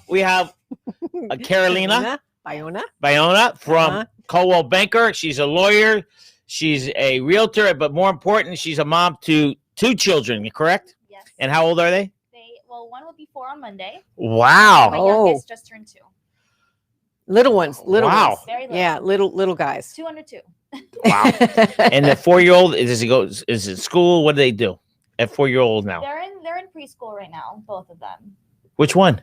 we have Carolina Bayona. from Coldwell Banker. She's a lawyer. She's a realtor, but more important, she's a mom to 2 children, correct? Yes. And how old are they? One will be 4 on Monday. Wow. My youngest just turned 2. Little ones. Wow. Ones. Very little. Yeah, little guys. 2 under 2. Wow. And the 4-year-old, is it school? What do they do at 4-year-old now? They're in preschool right now, both of them. Which one?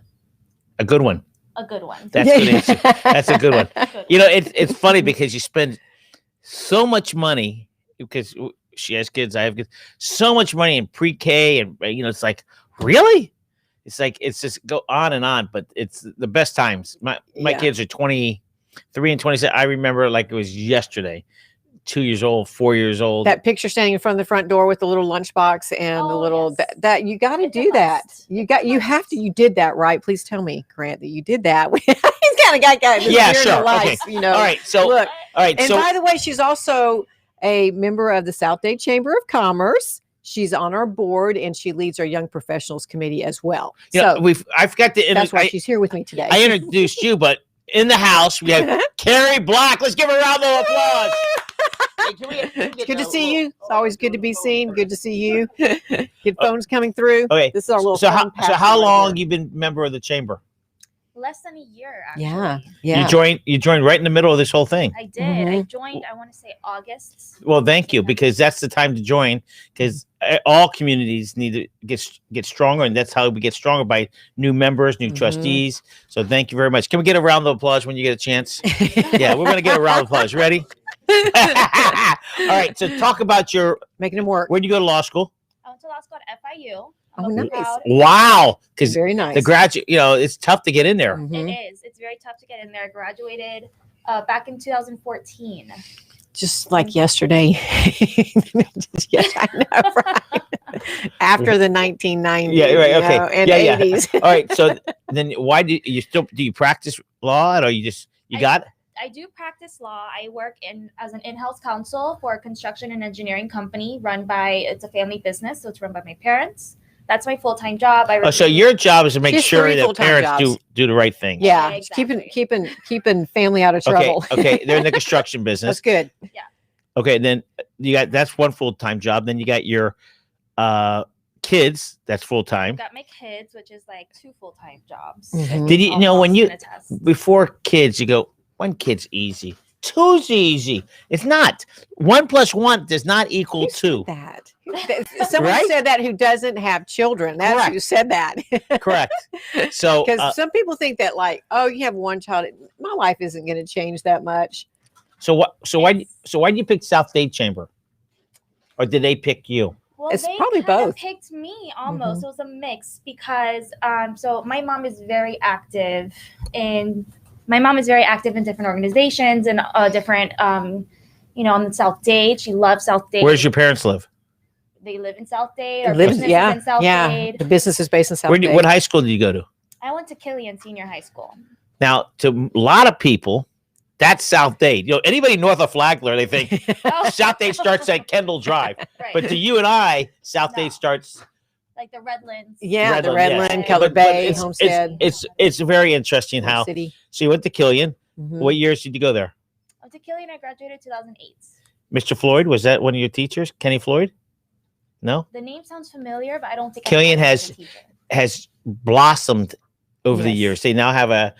A good one. A good one. That's good answer. That's a good one. Good You know, it's funny because you spend so much money because she has kids, I have kids, so much money in pre-K, and it's like, really? It's like it's just go on and on, but it's the best times. My kids are 23 and 27. I remember like it was yesterday. 2 years old, 4 years old. That picture standing in front of the front door with the little lunchbox and the little yes. that you got to do that. You did that, right? Please tell me, Grant, that you did that. He's kind of got Yeah, sure. Life, Okay. All right. So look. All right. And So by the way, she's also a member of the South Dade Chamber of Commerce. She's on our board and she leads our Young Professionals Committee as well. I forgot to that's why she's here with me today. I introduced you, but in the house we have Kerry Black. Let's give her a round of applause. It's good to see you. It's always good to be seen. Good to see you. Good phones coming through. Okay. This is our little. So how long you been member of the chamber? Less than a year, actually. Yeah. You joined right in the middle of this whole thing. I did. I joined, I want to say August. Well, thank you, because that's the time to join, because all communities need to get stronger, and that's how we get stronger, by new members, new trustees. So thank you very much. Can we get a round of applause when you get a chance? Yeah, we're going to get a round of applause. Ready? All right, so talk about making them work. I went to law school at FIU. Oh, nice. Wow. Because very nice. The graduate, it's tough to get in there. It is. It's very tough to get in there. I graduated back in 2014. Just like yesterday. Yes, I know, right? After the 1990s. Yeah, right. Okay. And 80s. All right. So then why do you practice law, or you got it? I do practice law. I work as an in-house counsel for a construction and engineering company it's a family business, so it's run by my parents. That's my full-time job. So your job is to make sure that parents do the right thing. Yeah, exactly. keeping family out of trouble. Okay, they're in the construction business. That's good. Yeah. Okay, then that's one full-time job. Then you got your kids. That's full-time. Got my kids, which is like 2 full-time jobs. Did you know when before kids you go, 1 kid's easy, 2's easy? It's not. 1 + 1 does not equal 2. That someone said that who doesn't have children. That's Correct. who said that. Correct. So because some people think that, like, oh, you have 1 child, my life isn't going to change that much. So why did you pick South Dade Chamber, or did they pick you? Well, it's they probably kind of both. picked me almost. It was a mix because so my mom is very active in different organizations and different on the South Dade. She loves South Dade. Where's your parents live? They live in South Dade. Our business is in South Dade. The business is based in South Dade. What high school did you go to? I went to Killian Senior High School. Now, to a lot of people, that's South Dade. Anybody north of Flagler, they think South Dade starts at Kendall Drive. Right. But to you and I, South Dade starts like the Redlands. Yeah, the Redland, Redland, Keller Bay, Homestead. It's very interesting how. City. So you went to Killian. What years did you go there? I went to Killian. I graduated 2008. Mr. Floyd, was that one of your teachers? Kenny Floyd? No. The name sounds familiar, but I don't think Killian has blossomed over the years. They now have a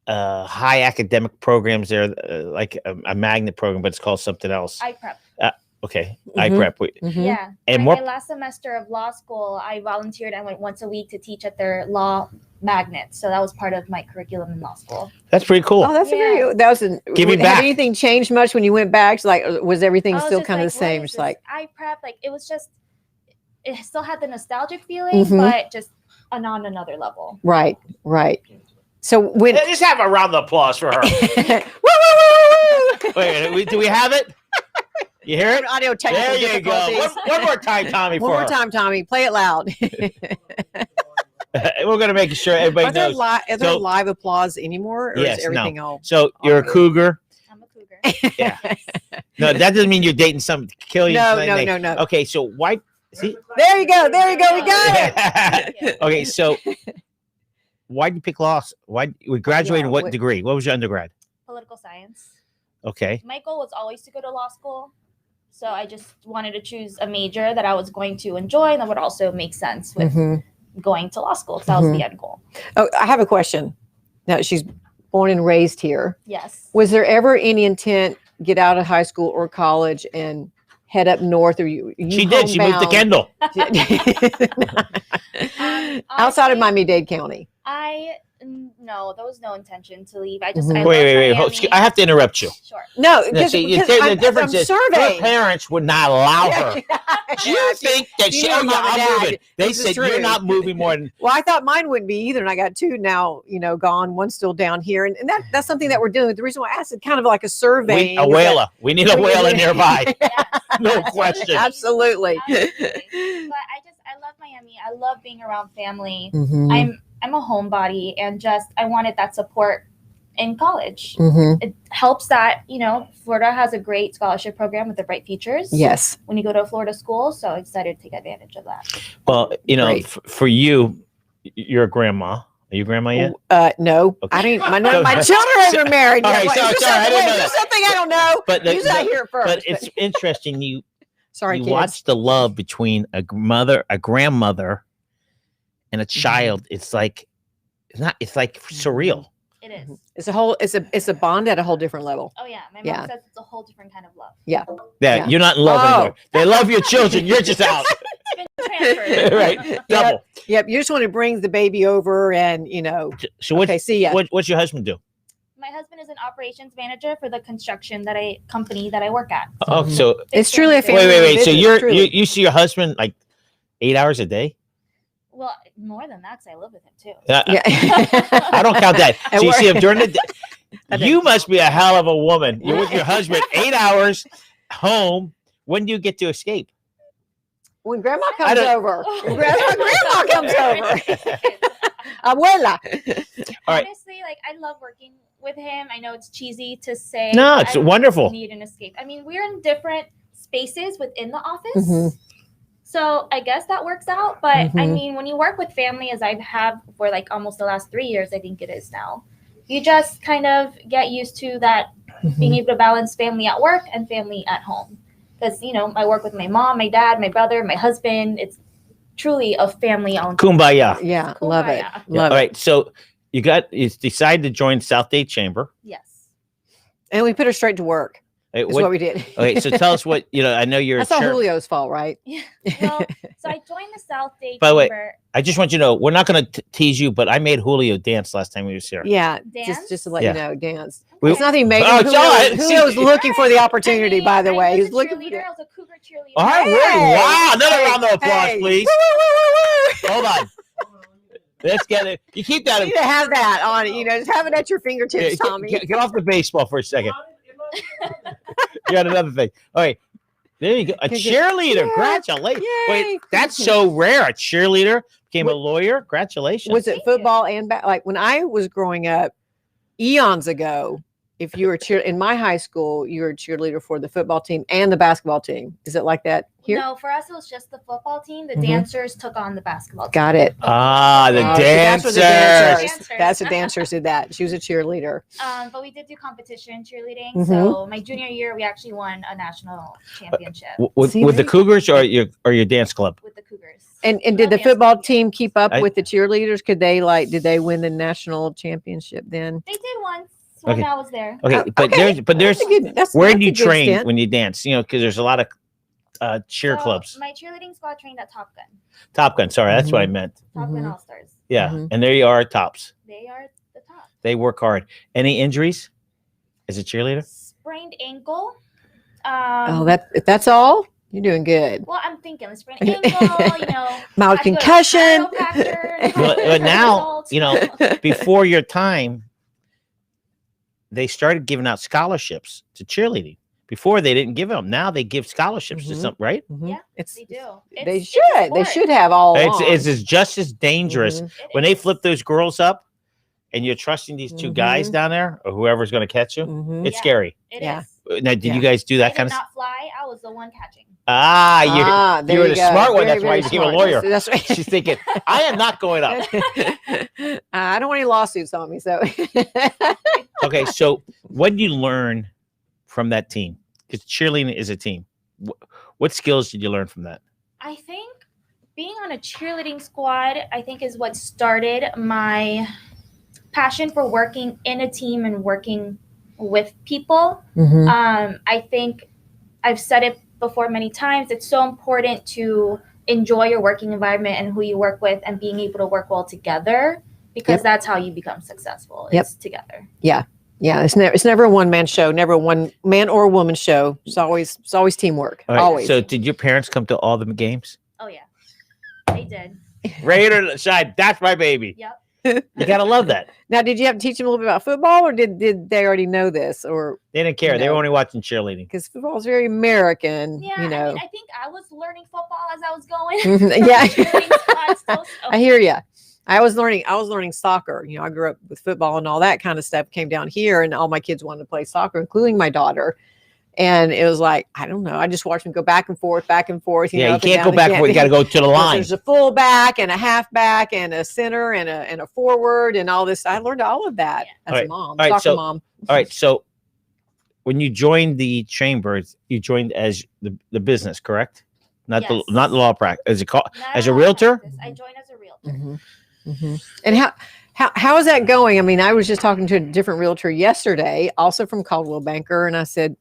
high academic programs there, like a magnet program, but it's called something else. iPrep. Okay, iPrep. Yeah. And my last semester of law school, I volunteered. I went once a week to teach at their law magnet. So that was part of my curriculum in law school. That's pretty cool. Oh, that's Giving back. Had anything changed much when you went back? Like, was everything still kind of the same? It's just like iPrep, like it was just, it still had the nostalgic feeling, but just on another level. Right. So when just have a round of applause for her. Wait, do we have it? You hear it? Audio technical There you go. One more time, Tommy. One more time, Tommy. Play it loud. We're going to make sure everybody knows. Are there live applause anymore? Or yes, is everything all? So you're a cougar. I'm a cougar. Yeah. No, that doesn't mean you're dating some Killian. No. Okay, so why? See? There you go. We got it. Okay, so why did you pick law? Why we graduated? Yeah, What what- degree? What was your undergrad? Political science. Okay. My goal was always to go to law school. So I just wanted to choose a major that I was going to enjoy and that would also make sense with Mhm. going to law school. So that was the end goal. Oh, I have a question. Now, she's born and raised here. Yes. Was there ever any intent get out of high school or college and head up north? Or you She did. She moved to homebound? Kendall. Outside of honestly, Miami-Dade County. No, there was no intention to leave. I just I Wait. love Wait. Miami. I have to interrupt you. Sure. No, Now, because see, I'm, the difference I'm is her surveying. parents would not allow her. Do you think that you she? know Oh yeah, Mom and I'm Dad, moving. They this is said you're true. not moving more than. Well, I thought mine wouldn't be either, and I got two now, gone. One's still down here, and that's something that we're doing. The reason why I asked it, kind of like a survey. A whaler. We need a whaler nearby. Yes. No question. Absolutely. Absolutely. But I love Miami. I love being around family. Mhm. I'm a homebody and just I wanted that support in college. Mhm. It helps that, Florida has a great scholarship program with the bright futures. Yes. When you go to a Florida school, so I decided to take advantage of that. Well, Great. for you, you're a grandma. Are you grandma yet? No, Okay. I didn't. My So- children haven't married All yet. right, Wait, sorry, is this I didn't something- know is this that. something I don't know. But You said here first. But it's interesting. You Sorry, kids. watch the love between a grandmother, and a child. It's like it's like surreal. It is. It's a bond at a whole different level. Oh yeah. My mom Yeah. says it's a whole different kind of love. Yeah, Yeah. you're not in love Oh. anymore. They love your children. You're just out. It's been transferred. Right. Double. Yep. You just want to bring the baby over, and So what? Okay, see ya. What's your husband do? My husband is an operations manager for the construction company that I work at. Oh, so It's truly a Big family. wait. So business, truly. you see your husband like 8 hours a day? Well, more than that, because I live with him too. Yeah. I don't count that. At So you work. see him during the day. I You must be a hell of a woman. You're with your husband 8 hours home. When do you get to escape? When grandma I comes don't- over, when grandma comes over, abuela. All right. Honestly, I love working with him. I know it's cheesy to say. No, but it's I wonderful. Need an escape. I mean, we're in different spaces within the office. Mhm. So I guess that works out. But I Mhm. mean, when you work with family, as I have for almost the last 3 years, I think it is now, you just kind of get used to that being able to balance family at work and family at home. Because, I work with my mom, my dad, my brother, my husband. It's truly a family owned. Kumbaya. Yeah, love it. Kumbaya. Love All it. right. So you decided to join South Dade Chamber. Yes. And we put her straight to work. Hey, Is what we did. okay. So tell us what I know you're. That's all Julio's fault, right? Yeah. Well, so I joined the South Dade By the way, Chamber. I just want you to know we're not going to tease you, but I made Julio dance last time he was here. Yeah, Dance? just to let Yeah. you know, dance. We- It's nothing major. Oh, it's all right. Julio's looking for the opportunity, by the way. I He's was a looking for cheerleader. I was a cougar cheerleader. All right. Hey! Wow. Another round of applause, Hey. please. Woo, woo, woo, woo, woo. Hold on. Let's get it. You keep that. You need to have that on, just have it at your fingertips, Yeah, Tommy. get off the baseball for a second. You got another thing. All right. There you go. A Good, good. cheerleader. Yeah. Congratulations. Yay. Wait, that's so rare. A cheerleader became a What- lawyer. Congratulations. Was it Thank you. football and like when I was growing up eons ago? If you were in my high school, you were a cheerleader for the football team and the basketball team. Is it like that here? No, for us it was just the football team. The Mhm. dancers took on the basketball team. Got it. Ah, the Oh, so that's what dancers. the dancers. Dancers. That's the dancers did that. She was a cheerleader. But we did do competition cheerleading. Mhm. So my junior year, we actually won a national championship With See, the there you Cougars or your dance club? with the Cougars. And did Oh, the yes, football we did. team keep up I- with the cheerleaders? Did they win the national championship then? They did once when Okay. I was there. Okay, but Okay. there's That's a good- that's- where that's do a you good train stint. when you dance? Because there's a lot of cheer So clubs. My cheerleading squad trained at Top Gun. Top Gun. Sorry, that's what I Mhm. meant. Top Gun Mhm. All Stars. Yeah, Mhm. and there you are, tops. They are the top. They work hard. Any injuries as a cheerleader? Sprained ankle. If that's all, you're doing good. Well, I'm thinking the sprained ankle. Mild had to go to concussion. chiropractor, But now, results. before your time, they started giving out scholarships to cheerleading. Before they didn't give them. Now they give scholarships to Mhm. some, right? Mhm. Yeah, It's, they do. they It's a should. They sport. should have all. along. It's just as dangerous Mhm. It when they is. flip those girls up, and you're trusting these two guys Mhm. down there or whoever's going to catch you. Mhm. It's Yeah. scary. It Yeah. is. Now, did Yeah. you guys do I that did kind of? not fly. I was the one catching. There you're you the go. smart one. Very, That's why very you became a smart. lawyer. That's right. She's thinking, I am not going up. I don't want any lawsuits on me. So Okay, so what did you learn from that team? Because cheerleading is a team. What skills did you learn from that? I think being on a cheerleading squad, I think, is what started my passion for working in a team and working with people. I think I've said it before many times. It's so important to enjoy your working environment and who you work with and being able to work well together, because that's how you become successful. It's together. Yeah. It's never a one-man show, never a one man or woman show. It's always teamwork. All right, Always. So did your parents come to all the games? Oh yeah, they did. Raider side, that's my baby. Yep. You gotta love that. Now, did you have to teach them a little bit about football, or did they already know this? Or They didn't care. You They were know. only watching cheerleading. because football is very American, Yeah, you know. I mean, I think I was learning football as I was going. Yeah. Cheerleading squad still, so- I hear you. I was learning soccer. You know, I grew up with football and all that kind of stuff. Came down here, and all my kids wanted to play soccer, including my daughter. And it was like, I don't know. I just watched them go back and forth. You know, You up and can't go down. back. You gotta go to the line. There's a fullback and a halfback and a center and a forward and all this. I learned all of that as a mom, right, soccer so- mom. All right. So when you joined the Chambers, you joined as the business, correct? Not Yes. the law practice. Is it called Not as a law realtor? practice. I joined as a realtor. And how is that going? I mean, I was just talking to a different realtor yesterday, also from Caldwell Banker, and I said,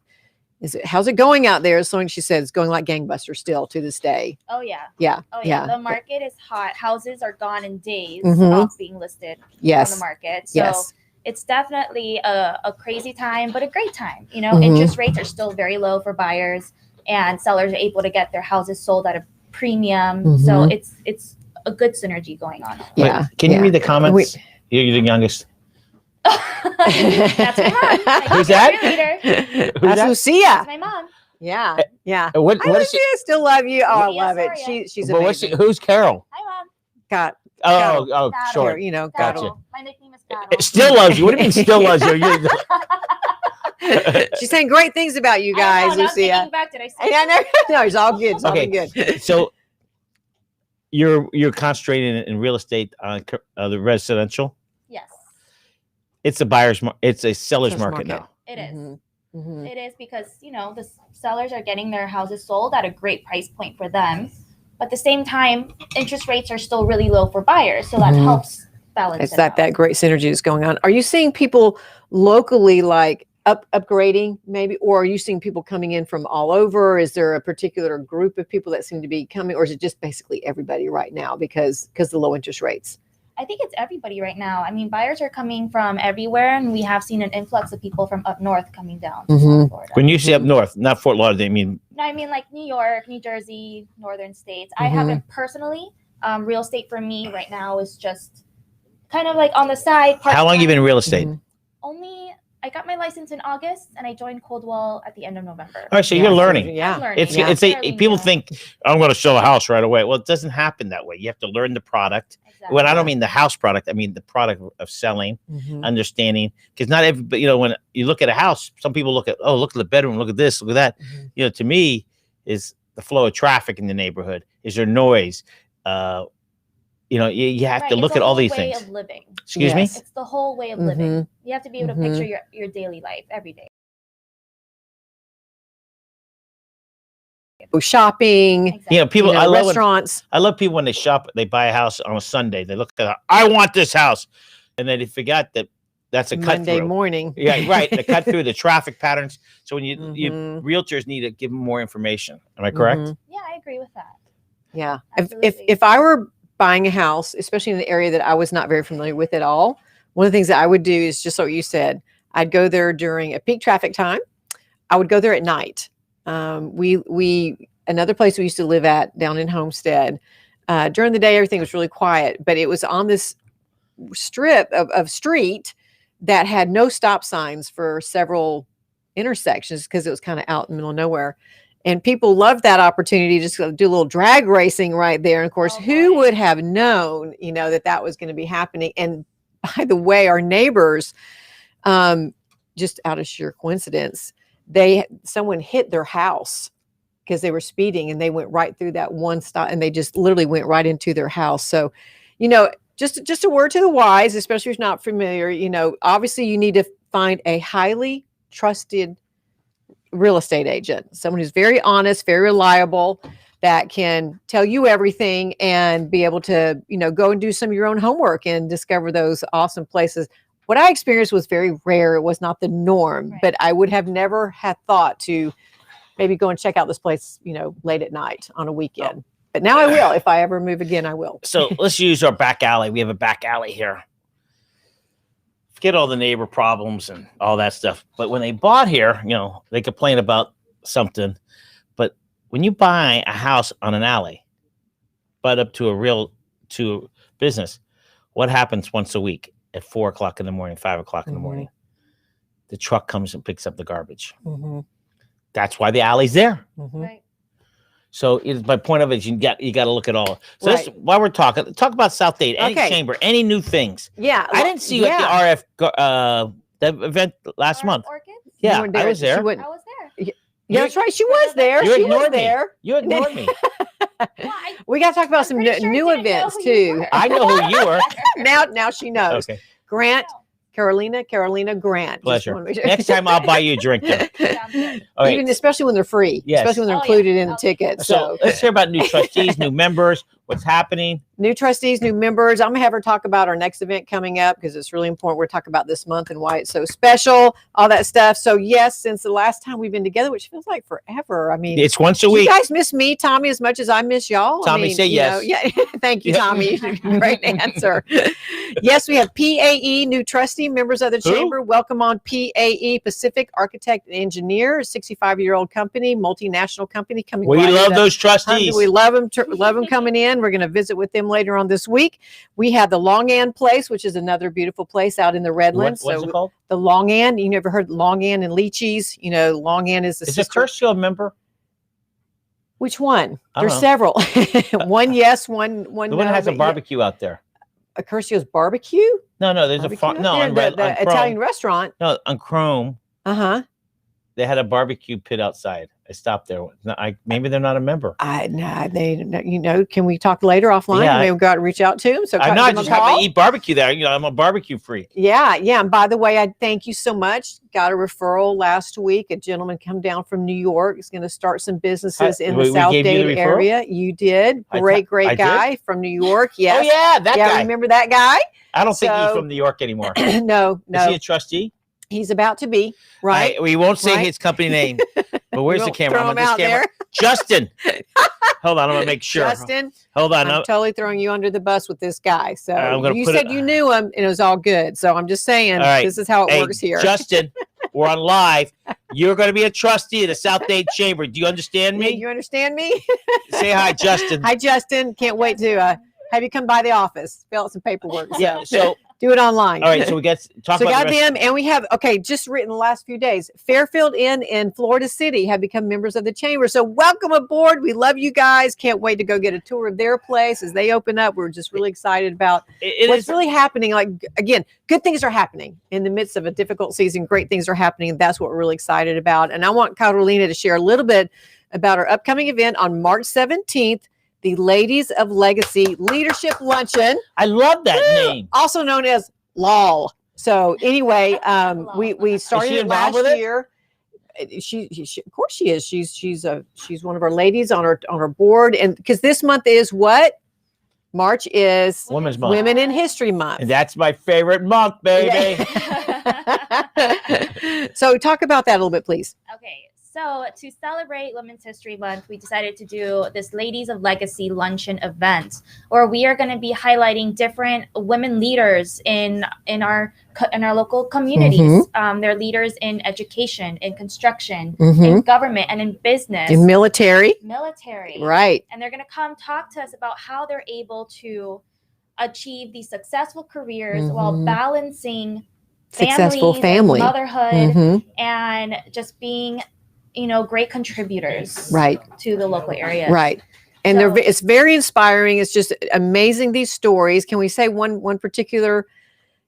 how's it going out there? So she said it's going like gangbusters still to this day. Oh yeah. Yeah. Oh yeah. The market is hot. Houses are gone in days Mhm. off being listed on Yes. the market. So Yes. it's definitely a crazy time, but a great time. You know, Mhm. interest rates are still very low for buyers, and sellers are able to get their houses sold at a premium. So Mhm. it's a good synergy going on. Yeah. Wait, can you yeah. read the comments? You're the youngest. That's my mom. My Who's that? cheerleader. That's that? Lucia. That's my mom. Yeah. Yeah. What Hi, is Lucia. she? Still love you. Oh, I Lucia love it. Soria. She's But what's amazing. who's Carol? Hi, mom. Got Oh, Cattle. sure. you know, Gotcha. Cattle. My nickname is Cattle. Still loves you. What do you mean still loves you? She's saying great things about you I guys, know, now I'm Lucia. thinking back, did I say I know. No, it's all good. It's all Okay. been good. So you're concentrating in real estate on the residential. Yes, It's a it's a seller's market now. it is. Mhm. Mhm. It is because, you know, the sellers are getting their houses sold at a great price point for them. But at the same time, interest rates are still really low for buyers. So that Mhm. helps balance It's it that out. great synergy that's going on. Are you seeing people locally like upgrading maybe, or are you seeing people coming in from all over? Is there a particular group of people that seem to be coming, or is it just basically everybody right now because the low interest rates? I think it's everybody right now. I mean, buyers are coming from everywhere, and we have seen an influx of people from up north coming down to Mhm. South Florida. When you say up north, not Fort Lauderdale, I mean No, I mean like New York, New Jersey, northern states. I Mhm. haven't personally. Real estate for me right now is just kind of like on the side. how long you been in real estate? Mhm. I got my license in August, and I joined Coldwell at the end of November. All right, so Yeah, you're so- learning. Yeah. I'm learning. It's Yeah. it's Fairly people new. think I'm going to sell a house right away. Well, it doesn't happen that way. You have to learn the product. Exactly. When I don't mean the house product, I mean the product of selling, Mhm. understanding. Because not everybody, you know, when you look at a house, some people look at, oh, look at the bedroom, look at this, look at that. Mhm. You know, to me, is the flow of traffic in the neighborhood? Is there noise? You know, you have to Right, look it's at a all whole these way things. of living. Excuse me. Yes. It's the whole way of Mhm. living. You have to be able to Mhm. picture your daily life every day. Go shopping, Exactly. You know, people. I love when, restaurants. I love people when they shop. They buy a house on a Sunday. They look at it, I want this house, and then they forgot that that's a cut Monday through. morning. Yeah, right. The cut through the traffic patterns. So when you Mhm. realtors need to give them more information. Am I correct? Mhm. Yeah, I agree with that. Yeah. Absolutely. If I were buying a house, especially in an area that I was not very familiar with at all, one of the things that I would do is just what you said. I'd go there during a peak traffic time. I would go there at night. We another place we used to live at down in Homestead. During the day, everything was really quiet, but it was on this strip of street that had no stop signs for several intersections because it was kind of out in the middle of nowhere. And people loved that opportunity to just go do a little drag racing right there. And of course, Oh, who boy. would have known, that was going to be happening? And by the way, our neighbors, just out of sheer coincidence, someone hit their house because they were speeding and they went right through that one stop and they just literally went right into their house. So, just a word to the wise, especially if you're not familiar, obviously you need to find a highly trusted real estate agent, someone who's very honest, very reliable, that can tell you everything and be able to, go and do some of your own homework and discover those awesome places. What I experienced was very rare. It was not the norm, Right. but I would have never had thought to maybe go and check out this place, late at night on a weekend. But now I will. If I ever move again, I will. So let's use our back alley. We have a back alley here. Forget all the neighbor problems and all that stuff. But when they bought here, they complain about something. But when you buy a house on an alley, but up to to business, what happens once a week at 4 o'clock in the morning, 5 o'clock in the morning? The truck comes and picks up the garbage. Mm-hmm. That's why the alley's there. Mm-hmm. Right. So my point of it is you got to look at all. So Right. that's why we're talk about South Dade, any Okay. chamber, any new things. Yeah. I didn't see you at the RF the event last month. Orchids? Yeah, You weren't I there. was there. She went- I was there. Yeah, that's right. She was there. You She was ignored me. there. You ignored me. Well, We got to talk about I'm some pretty sure I new didn't know events who you too. were. I know who you were. Now she knows. Okay, Grant, Carolina Grant. Just pleasure. wanna make sure. Next time I'll buy you a drink there. Sounds good. All right. Even especially when they're free, Yes. especially when they're Oh, yeah. included in the Okay. ticket. So So let's hear about new trustees, new members, what's happening. new trustees, new members. I'm gonna have her talk about our next event coming up because it's really important. We're talking about this month and why it's so special, all that stuff. So yes, since the last time we've been together, which feels like forever. I mean, It's once a do you week. guys miss me, Tommy, as much as I miss y'all? Tommy, say yes. Yeah, thank you, Yeah. Tommy. Great answer. Yes, we have PAE, new trustee members of the Who? chamber. Welcome on PAE, Pacific Architect and Engineer, 65-year-old company, multinational company coming. We right love into those trustees. We love them. Love them coming in. We're going to visit with them later on this week. We have the Long Ann Place, which is another beautiful place out in the Redlands. What's it called? The Long Ann. You never heard Long Ann and Lychees? Long Ann is the Is sister. it Curcio a member? Which one? I There's don't several. One yes, one The one no, that has a but barbecue out there. A Curcio's barbecue. No, there's Barbecue a farm. out No, there? on, the on Chrome. Italian restaurant. No, on Chrome, they had a barbecue pit outside. I stopped there. No, maybe they're not a member. Can we talk later offline? Yeah, Maybe we've got to reach out to them. So I give know. I them a just happen call. to eat barbecue there. I'm a barbecue freak. Yeah. And by the way, I thank you so much. Got a referral last week. A gentleman come down from New York. Is going to start some businesses in the we South gave you the Dade referral? area. You did. I Great did? guy from New York. Yes. Oh yeah, that guy. Remember that guy? I don't think he's So- from New York anymore. No. Is he a trustee? He's about to be, right? We won't say Right. his company name. But where's We the won't camera? throw I'm on him this out camera. there. Justin. Hold on, I'm gonna make sure. Justin, Hold on. I'm totally throwing you under the bus with this guy. So I'm gonna you put said it- you knew him and it was all good. So I'm just saying All right. this is how it Hey, works here. Justin, we're on live. You're going to be a trustee of the South Dade Chamber. Do you understand me? You understand me? Say hi, Justin. Hi, Justin. Can't wait to have you come by the office, fill out some paperwork. Yeah. So, Do it online. all right. So we get talk So we about got the rest. them, and we have just written the last few days. Fairfield Inn in Florida City have become members of the chamber. So welcome aboard. We love you guys. Can't wait to go get a tour of their place as they open up. We're just really excited about It what's is really happening. Like again, good things are happening in the midst of a difficult season. Great things are happening, and that's what we're really excited about. And I want Carolina to share a little bit about our upcoming event on March 17th. The Ladies of Legacy Leadership Luncheon, I love that name. also known as LOL. So anyway, we started she it involved last with it? year. She of course she is. She's one of our ladies on our board, and because this month is what? March is Women's Month. Women in History Month. And that's my favorite month, baby. So talk about that a little bit, please. Okay, so to celebrate Women's History Month, we decided to do this Ladies of Legacy luncheon event, where we are going to be highlighting different women leaders in our local communities. They're leaders in education, in construction, in government, and in business, In military, Right. And they're going to come talk to us about how they're able to achieve these successful careers while balancing Successful families, family. and motherhood, Mhm. and just being, great contributors Right. to the local area. Right. And So- it's very inspiring. It's just amazing, these stories. Can we say one particular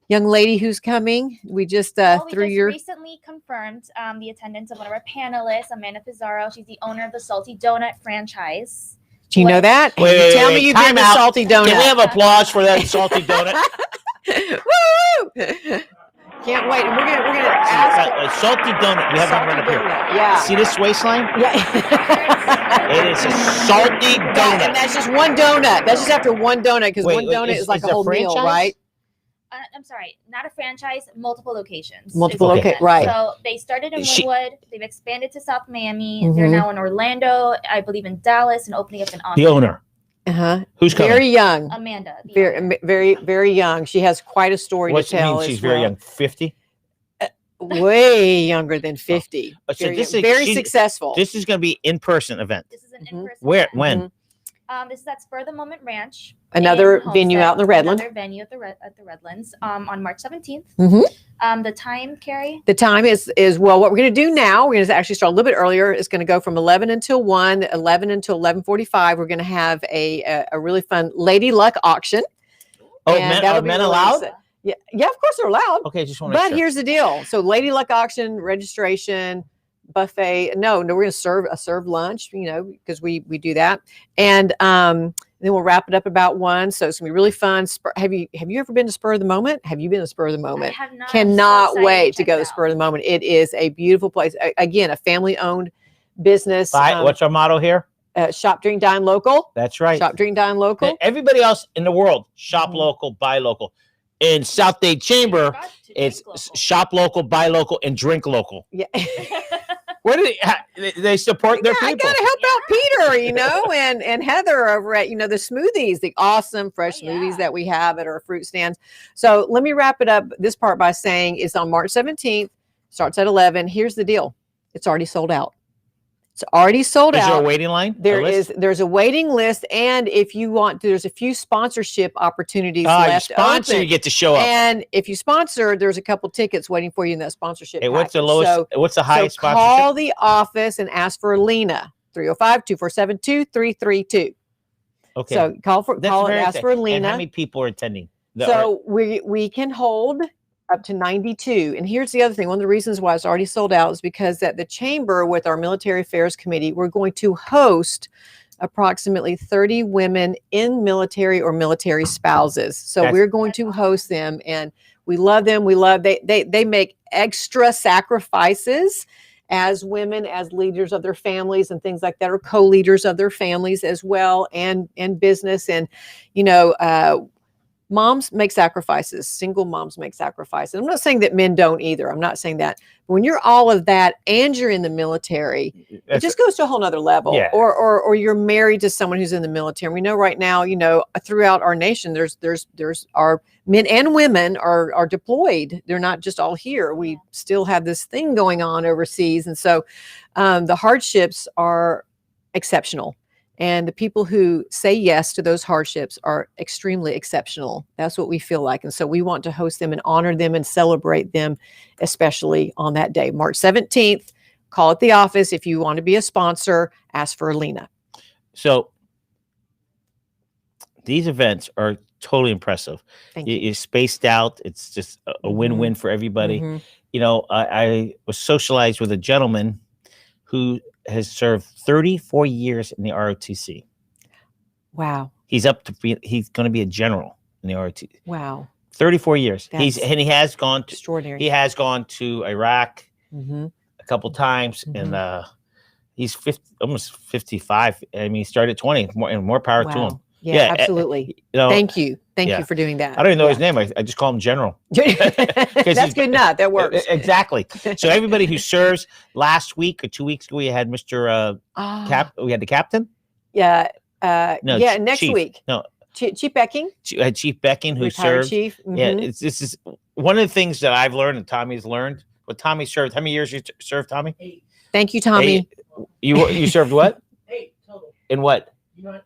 young lady who's coming? We just Well, we through just your recently confirmed the attendance of one of our panelists, Amanda Pizarro. She's the owner of the Salty Donut franchise. Do you know that? Wait, Tell me you've been time to out. Salty Donut. Can we have applause for that salty donut? Woo! Can't wait. And we're gonna ask A salty donut. We have one right up here. Yeah. See this waistline? Yeah. It is a salty donut. And that's just one donut. That's just after one donut, because one donut is like a whole meal, franchise? right? I'm sorry, not a franchise, multiple locations. Multiple is okay, what I meant. right. So they started in She- Wynwood. They've expanded to South Miami. Mhm. They're now in Orlando, I believe in Dallas, and opening up in Austin. The owner. Uh-huh. Who's coming? Very young. Amanda. the Very, owner. very, very young. She has quite a story What's to it tell. mean? as She's very well. young. 50. Way younger than 50. So Very, this is- very she- successful. This is going to be in-person event. This is an Mhm. in-person. Where? event. When? This is at Spur of the Moment Ranch. Another in venue out in the Homestead, Redland. Another venue at the Redlands. On March 17th. Mhm. The time, Kerry. The time is well, what we're going to do now, we're going to actually start a little bit earlier. It's going to go from 11 until 1, 11 until 11:45. We're going to have a really fun Lady Luck auction. Oh, And men, that'll are be men really allowed? exciting. Yeah, of course they're allowed. Okay, just want to But make sure. here's the deal. So Lady Luck auction, registration, buffet. No, we're going to serve lunch, because we do that. And then we'll wrap it up about 1. So it's going to be really fun. Have you ever been to Spur of the Moment? Have you been to Spur of the Moment? I have not. I'm so Cannot excited wait to check go it to out. Spur of the Moment. It is a beautiful place. Again, a family-owned business. What's our motto here? Shop, drink, dine local. That's right. Shop, drink, dine local. And everybody else in the world, shop Mhm. local, buy local. In South Dade Chamber, Forgot to it's drink local. shop local, buy local, and drink local. Yeah. Where do they support their I people? gotta help out Peter, and Heather over at the smoothies, the awesome fresh Oh, smoothies yeah. that we have at our fruit stands. So let me wrap it up this part by saying it's on March 17th, starts at 11. Here's the deal: it's already sold out. It's already sold Is there a out. waiting line? There's a waiting list, and if you want, there's a few sponsorship opportunities You left sponsor, open. you get to show up. And if you sponsor, there's a couple tickets waiting for you in that sponsorship. Hey, what's the package. lowest? So, what's the highest call sponsorship? the office and ask for Lena, 305-247-2332. Okay, So call That's and very ask exciting. for And how Lena. many people are attending? So we can hold up to 92. And here's the other thing. One of the reasons why it's already sold out is because at the chamber with our military affairs committee, we're going to host approximately 30 women in military or military spouses. So That's- we're going to host them, and we love them. They make extra sacrifices as women, as leaders of their families and things like that, or co-leaders of their families as well, and business. And moms make sacrifices. Single moms make sacrifices. I'm not saying that men don't either. I'm not saying that. But when you're all of that and you're in the military, it just goes to a whole nother level. Yeah. Or you're married to someone who's in the military. We know right now, throughout our nation, there's our men and women are deployed. They're not just all here. We still have this thing going on overseas. And so the hardships are exceptional. And the people who say yes to those hardships are extremely exceptional. That's what we feel like. And so we want to host them and honor them and celebrate them, especially on that day, March 17th. Call at the office. If you want to be a sponsor, ask for Alina. So these events are totally impressive. Thank you. You're spaced out. It's just a win-win for everybody. Mhm. I was socialized with a gentleman who has served 34 years in the ROTC. Wow. He's going to be a general in the ROTC. Wow. 34 years. That's He has gone Extraordinary. to Iraq Mhm. a couple times, and he's almost 55. I mean, he started at 20. More power to him. Wow. Yeah, Yeah, absolutely. Thank Thank you. Thank yeah. you for doing that. I don't even know his name. I just call him General. That's good enough. That works. Exactly. So everybody who serves, last week or 2 weeks ago, we had Mr. We had the captain. Yeah. No, Next Chief. week. No. Chief Becking. We had Chief Becking who Retired served. Chief. Yeah, Mhm. this is one of the things that I've learned and Tommy's learned. What Tommy served. How many years you served, Tommy? 8. Thank you, Tommy. 8. You served what? 8 total. In what?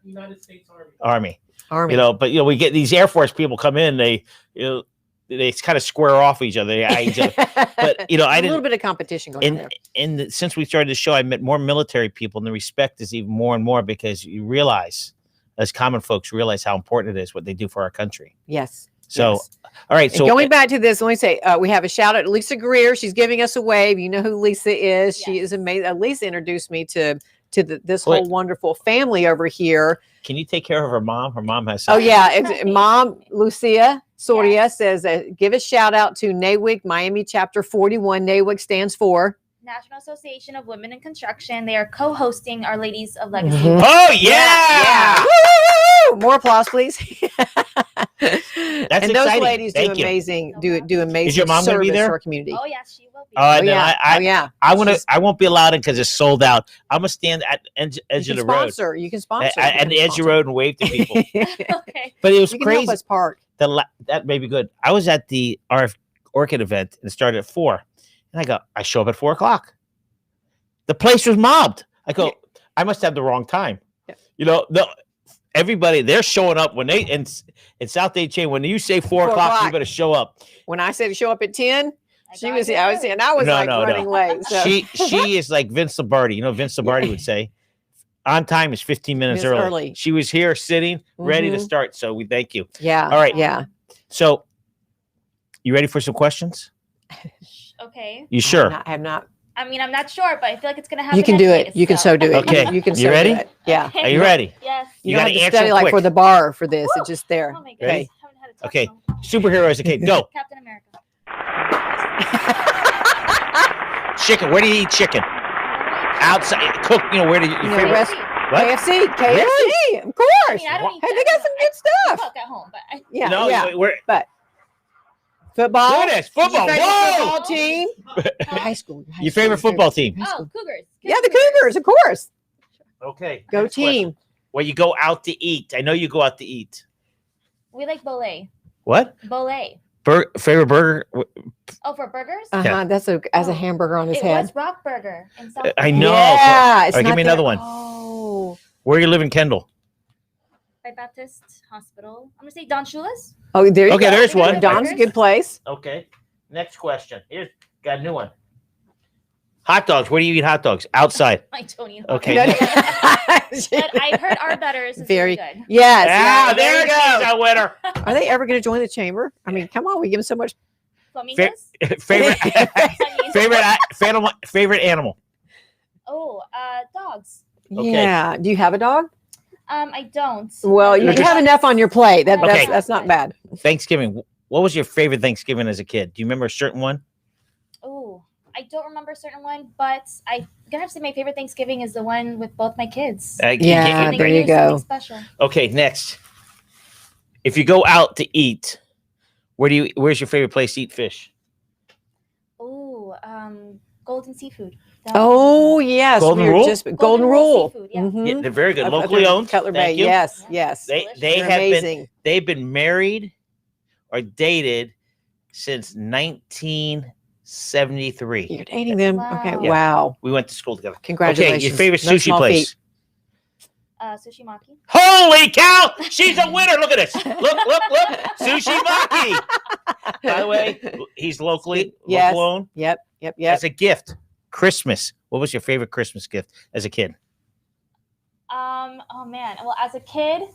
United States Army. Army. Army. But we get these Air Force people come in. They kind of square off each other. They eye each other. But I a little didn't. bit of competition going on there. Since we started the show, I met more military people, and the respect is even more and more because you realize, as common folks, realize how important it is what they do for our country. Yes. So, Yes. all right. And So going back to this, let me say we have a shout out to Lisa Greer. She's giving us a wave. You know who Lisa is. She is amazing. Lisa introduced me to this Wait. whole wonderful family over here. can you take care of her mom? Her mom has. Oh yeah, Mom Lucia Soria Yes. says give a shout out to NAWIC Miami Chapter 41. NAWIC stands for National Association of Women in Construction. They are co-hosting Our Ladies of Legacy. Mhm. Oh yeah. Woo! More applause, please. That's and those exciting. ladies Thank do you. amazing, No do problem. amazing your mom gonna be service there? to our community. Oh yes, she will be. Oh, and Oh then yeah, I oh yeah. I won't be allowed in because it's sold out. I'm gonna stand at edge You of can the road, sponsor. You can sponsor. at the edge of the road and wave to people. Okay. But it was You can help crazy. us park. That may be good. I was at the RF Orchid event and it started at 4, and I show up at 4 o'clock. The place was mobbed. I go, I must have the wrong time. Yeah. You know, everybody they're showing up when they in South Dade chain. When you say 4 o'clock, you o'clock. better show up. When I said to show up at 10, I I was No, like no. running late. So. She is like Vince Lombardi. You know, Vince Lombardi would say, on time is 15 minutes Minutes early. early. She was here sitting, ready to Mhm. start. So we thank you. Yeah. All right. Yeah. So, you ready for some questions? Okay. You sure? I have not. I mean, I'm not sure, but I feel like it's gonna happen. You can do it. anyways, You can so do it. Okay. You can You so ready? do it. Yeah. Are you ready? Yes. You You don't gotta have to answer study like quick. for the bar for this. Woo! It's just there. Oh my goodness. Ready? Haven't had a touch Okay. in a long time. Superheroes. Okay, go. Captain America. Chicken. Where do you eat chicken? Outside. Cook. You know where do you? You Your know, favorite? rest- What? KFC. KFC. Really? Of course. I mean, I don't eat Hey, they that. got some good I stuff. cook at home, but Yeah. No. Yeah. Where? Football. Look at this. Football. Your favorite Whoa. football team. Your high school. Your favorite football team? high Oh, school. Cougars. Yeah, the Cougars, of course. Okay. Go next question. team. Where you go out to eat? I know you go out to eat. We like Bolé. What? Bolé. Favorite burger? Oh, for burgers? Yeah. That's as a Oh, hamburger on his It head. was Rock Burger in South. I Bend. know. Yeah, it's All right, give not me there. another one. Oh. Where you live in Kendall? By Baptist Hospital. I'm gonna say Don Shula's. Oh, there you Okay, go. there's one. Don's a good place. Okay. Next question. Here's got a new one. Hot dogs. Where do you eat hot dogs? Outside. I don't eat. Okay. No, But I've heard our betters is very good. Yes. Ah, yeah, there you it is, go. a winner. Are they ever going to join the chamber? I mean, come on, we give them so much. Flamingos. favorite Onions. favorite animal. Oh, dogs. Okay. Yeah. Do you have a dog? I don't. Well, you Okay. have enough on your plate. Okay. That's not bad. Thanksgiving. What was your favorite Thanksgiving as a kid? Do you remember a certain one? Oh, I don't remember a certain one, but I'm gonna have to say my favorite Thanksgiving is the one with both my kids. Yeah, Something there new, you go. something Special. Okay, next. If you go out to eat, where's your favorite place to eat fish? Oh, Golden Seafood. Oh, yes. Golden we were Rule? just Golden Rule. Seafood, yeah. Mhm. Yeah, they're very good. Up Locally there in owned. Cutler Thank Bay. you. Yes, yes. They They're have been amazing. they've been married or dated since 1973. You're dating them. Okay. Wow. Yeah. Wow. We went to school together. Congratulations. Okay, your favorite No sushi small place. feat. Sushi Maki. Holy cow! She's a winner. Look at this. Look. Sushi Maki. By the way, he's locally Yes. local owned. Yep. As a gift, Christmas. What was your favorite Christmas gift as a kid? Oh man. Well, as a kid,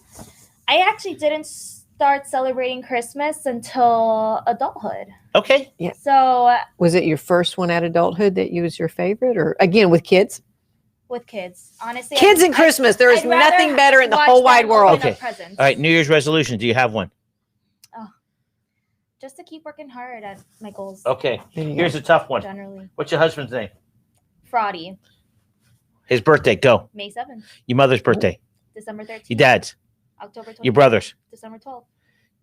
I actually didn't start celebrating Christmas until adulthood. Okay. So Was it your first one at adulthood that you was your favorite, or again with kids? with kids, honestly, Kids and Christmas. There is I'd rather nothing better in the watch whole wide them world. open up Okay. presents. All right. New Year's resolution. Do you have one? Just to keep working hard at my goals. Okay. There you go. Here's a tough one. Generally, What's your husband's name? Fraudy. His birthday. Go. May 7th, Your mother's birthday. December 13th, Your dad's. October 20th, Your brother's. December 12th.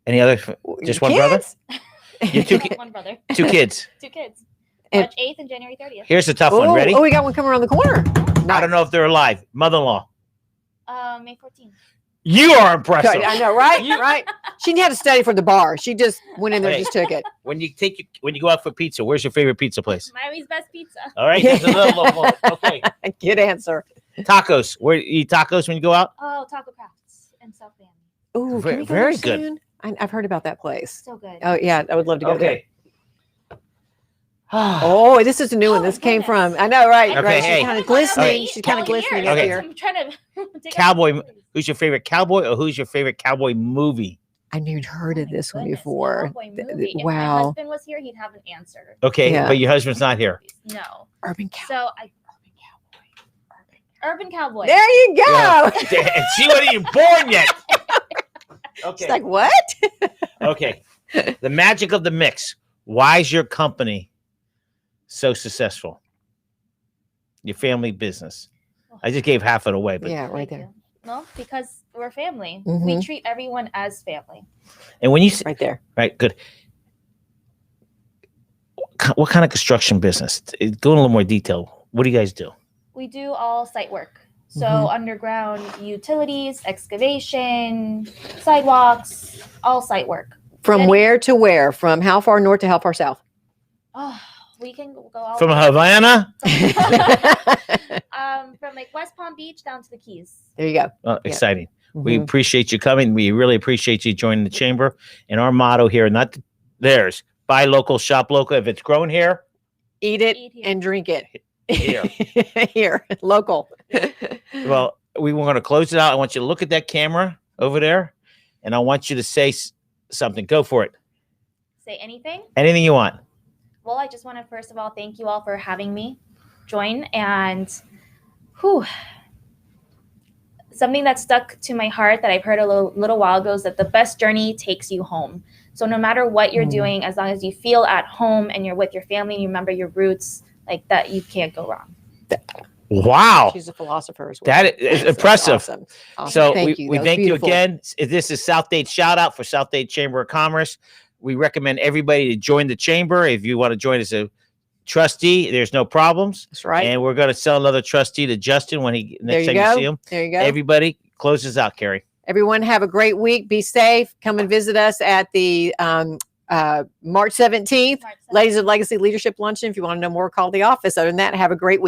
Any other? Your Just one brother? kids? Your two One brother. two kids. Two kids. And- March 8th and January 30th. Here's a tough one. Oh, Ready? oh, we got one coming around the corner. I don't know if they're alive. Mother-in-law. May 14th. You are impressive. I know, right? You- Right. She didn't have to study for the bar. She just went in there and Hey. just took it. When you go out for pizza, where's your favorite pizza place? Miami's best pizza. All right, that's another local one. Okay, Good answer. tacos. Where you eat tacos when you go out? Oh, Taco Crafts in South Miami. Oh, Very- very good. Soon? I've heard about that place. So good. Oh yeah, I would love to go there. Okay. Oh, this is a new one. Oh, This came goodness. from. I know, right? Okay, right. hey. She's kind of glistening. Alright. She's kind of glistening up Okay. here. I'm trying to take Cowboy. out the- Who's your favorite cowboy, or who's your favorite cowboy movie? I never even heard Oh of my this one goodness, before. Cowboy movie. If my Wow. husband was here, he'd have an answer. Okay, Yeah. but your husband's not here. No. Urban Cowboy. So Urban Cowboy. There you go. Yeah. And she wasn't even born yet. She's Okay. like, what? Okay. The magic of the mix. Why is your company so successful? Your family business. I just gave half of it away, but Yeah, right Thank there. you. Well, because we're family. Mhm. We treat everyone as family. and when you say, Right there. right, good. What kind of construction business? Go in a little more detail. What do you guys do? We do all site work. So Mhm. underground utilities, excavation, sidewalks, all site work. From Any- where to where? From how far north to how far south? Oh, we can go all From the way. Havana? From like West Palm Beach down to the Keys. There you go. Oh, exciting. We Mhm. appreciate you coming. We really appreciate you joining the chamber. And our motto here, not theirs, buy local, shop local. If it's grown here, Eat it Eat here. and drink it. Here. Here, local. well, we want to close it out. I want you to look at that camera over there, and I want you to say something. Go for it. Say anything? Anything you want. Well, I just want to first of all thank you all for having me join. And something that stuck to my heart that I've heard a little while ago is that the best journey takes you home. So no matter what you're doing, as long as you feel at home and you're with your family and you remember your roots, like that, you can't go wrong. Wow. She's a philosopher as well. That is So impressive. Awesome. Awesome. So Thank we That was thank beautiful. you again. This is South Dade Shoutout for South Dade Chamber of Commerce. We recommend everybody to join the chamber. If you want to join as a trustee, there's no problems. That's right. And we're going to sell another trustee to Justin when he There next you time you go. see him. There you go. Everybody closes out, Kerry. Everyone have a great week. Be safe. Come and visit us at the March 17th, March 7th. Ladies of Legacy Leadership Luncheon. If you want to know more, call the office. Other than that, have a great week.